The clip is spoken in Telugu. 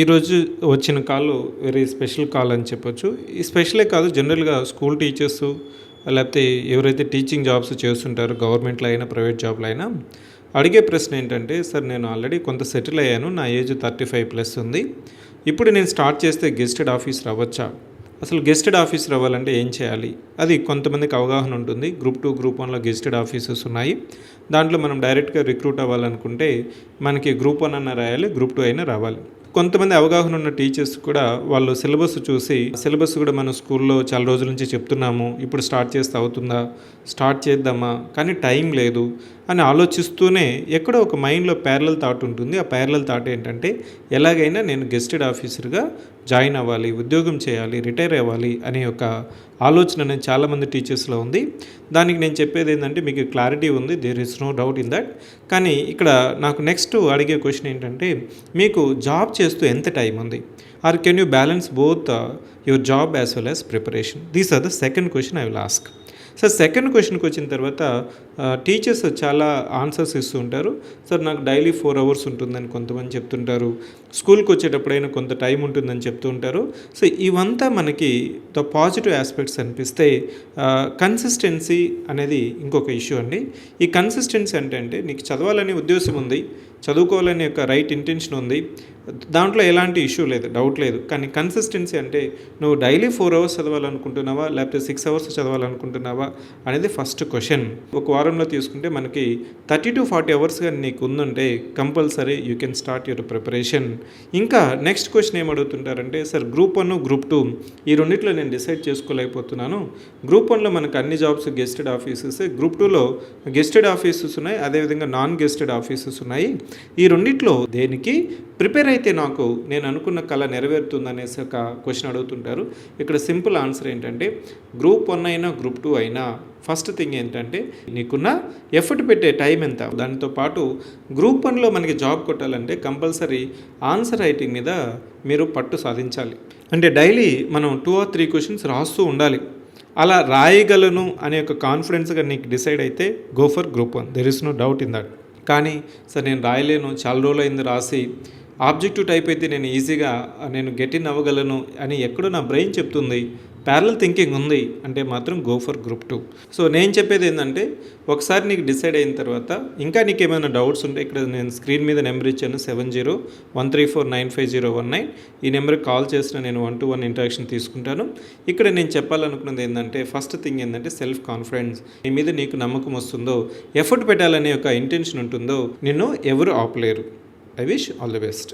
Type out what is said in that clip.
ఈరోజు వచ్చిన కాల్ వెరీ స్పెషల్ కాల్ అని చెప్పొచ్చు. ఈ స్పెషలే కాదు, జనరల్‌గా స్కూల్ టీచర్సు లేకపోతే ఎవరైతే టీచింగ్ జాబ్స్ చేస్తుంటారో గవర్నమెంట్‌లో అయినా, ప్రైవేట్ జాబ్‌లో అయినా అడిగే ప్రశ్న ఏంటంటే, సార్ నేను ఆల్రెడీ కొంత సెటిల్ అయ్యాను. నా ఏజ్ 35+ ఉంది. ఇప్పుడు నేను స్టార్ట్ చేస్తే గెస్టెడ్ ఆఫీసర్ అవ్వచ్చా? అసలు గెస్టెడ్ ఆఫీసర్ అవ్వాలంటే ఏం చేయాలి? అది కొంతమందికి అవగాహన ఉంటుంది. గ్రూప్ 2, గ్రూప్ 1లో గెస్టెడ్ ఆఫీసర్స్ ఉన్నాయి. దాంట్లో మనం డైరెక్ట్‌గా రిక్రూట్ అవ్వాలనుకుంటే మనకి గ్రూప్ 1 అన్నా రాయాలి, గ్రూప్ 2 అయినా రావాలి. కొంతమంది అవగాహన ఉన్న టీచర్స్ కూడా వాళ్ళు సిలబస్ చూసి, సిలబస్ కూడా మనం స్కూల్లో చాలా రోజుల నుంచి చెప్తున్నాము, ఇప్పుడు స్టార్ట్ చేస్తే అవుతుందా, స్టార్ట్ చేద్దామా, కానీ టైం లేదు అని ఆలోచిస్తూనే ఎక్కడో ఒక మైండ్లో ప్యారలల్ థాట్ ఉంటుంది. ఆ ప్యారలల్ థాట్ ఏంటంటే, ఎలాగైనా నేను గెస్టెడ్ ఆఫీసర్గా జాయిన్ అవ్వాలి, ఉద్యోగం చేయాలి, రిటైర్ అవ్వాలి అనే ఒక ఆలోచన అనేది చాలామంది టీచర్స్లో ఉంది. దానికి నేను చెప్పేది ఏంటంటే, మీకు క్లారిటీ ఉంది, there is no doubt in that. కానీ ఇక్కడ నాకు నెక్స్ట్ అడిగే క్వశ్చన్ ఏంటంటే, మీకు జాబ్ చేస్తూ ఎంత టైం ఉంది? Or can you balance both your job as well as preparation? These are the second question I will ask. Sir second క్వశ్చన్కి వచ్చిన తర్వాత టీచర్స్ చాలా ఆన్సర్స్ ఇస్తూ ఉంటారు. సార్ నాకు డైలీ 4 అవర్స్ ఉంటుందని కొంతమంది చెప్తుంటారు. స్కూల్కి వచ్చేటప్పుడైనా కొంత టైం ఉంటుందని చెప్తూ ఉంటారు. సో ఇవంతా మనకి ద పాజిటివ్ ఆస్పెక్ట్స్ అనిపిస్తే, కన్సిస్టెన్సీ అనేది ఇంకొక ఇష్యూ అండి. ఈ కన్సిస్టెన్సీ అంటే నీకు చదవాలనే ఉద్దేశం ఉంది, చదువుకోవాలనే యొక్క రైట్ ఇంటెన్షన్ ఉంది, దాంట్లో ఎలాంటి ఇష్యూ లేదు, డౌట్ లేదు. కానీ కన్సిస్టెన్సీ అంటే నువ్వు డైలీ 4 అవర్స్ చదవాలనుకుంటున్నావా, లేకపోతే 6 అవర్స్ చదవాలనుకుంటున్నావా అనేది ఫస్ట్ క్వశ్చన్. ఒక వారంలో తీసుకుంటే మనకి 30 to 40 అవర్స్ కానీ నీకు ఉందంటే compulsory you can start your preparation. ఇంకా నెక్స్ట్ క్వశ్చన్ ఏం అడుగుతుంటారంటే, సార్ గ్రూప్ 1, గ్రూప్ 2 ఈ రెండిట్లో నేను డిసైడ్ చేసుకోలేకపోతున్నాను. గ్రూప్ 1లో మనకు అన్ని జాబ్స్ గెస్టెడ్ ఆఫీసెస్, గ్రూప్ 2లో గెస్టెడ్ ఆఫీసెస్ ఉన్నాయి, అదేవిధంగా నాన్ గెస్టెడ్ ఆఫీసెస్ ఉన్నాయి. ఈ రెండిట్లో దేనికి ప్రిపేర్ అయితే నాకు నేను అనుకున్న కళ నెరవేరుతుందనేసి ఒక క్వశ్చన్ అడుగుతుంటారు. ఇక్కడ సింపుల్ ఆన్సర్ ఏంటంటే, గ్రూప్ 1 అయినా గ్రూప్ 2 అయినా ఫస్ట్ థింగ్ ఏంటంటే నీకున్న ఎఫర్ట్ పెట్టే టైం ఎంత. దానితో పాటు గ్రూప్ 1లో మనకి జాబ్ కొట్టాలంటే కంపల్సరీ ఆన్సర్ రైటింగ్ మీద మీరు పట్టు సాధించాలి. అంటే డైలీ మనం 2 or 3 క్వశ్చన్స్ రాస్తూ ఉండాలి. అలా రాయగలను అనే ఒక కాన్ఫిడెన్స్గా నీకు డిసైడ్ అయితే go for group 1, there is no doubt in that. కానీ సార్ నేను రాయలేను, చాలా రోజులు అయింది రాసి, ఆబ్జెక్టివ్ టైప్ అయితే నేను ఈజీగా నేను గెట్ ఇన్ అవ్వగలను అని ఎక్కడో నా బ్రెయిన్ చెప్తుంది, ప్యారలల్ థింకింగ్ ఉంది అంటే మాత్రం గో ఫర్ గ్రూప్ 2. సో నేను చెప్పేది ఏంటంటే, ఒకసారి నీకు డిసైడ్ అయిన తర్వాత ఇంకా నీకు ఏమైనా డౌట్స్ ఉంటే ఇక్కడ నేను స్క్రీన్ మీద నెంబర్ ఇచ్చాను, 7013495019. ఈ నెంబర్కి కాల్ చేసిన నేను 1-to-1 ఇంటరాక్షన్ తీసుకుంటాను. ఇక్కడ నేను చెప్పాలనుకున్నది ఏంటంటే, ఫస్ట్ థింగ్ ఏంటంటే సెల్ఫ్ కాన్ఫిడెన్స్. నీ మీద నీకు నమ్మకం వస్తుందో, ఎఫర్ట్ పెట్టాలనే ఒక ఇంటెన్షన్ ఉంటుందో, నిన్ను ఎవరు ఆపలేరు. I wish all the best.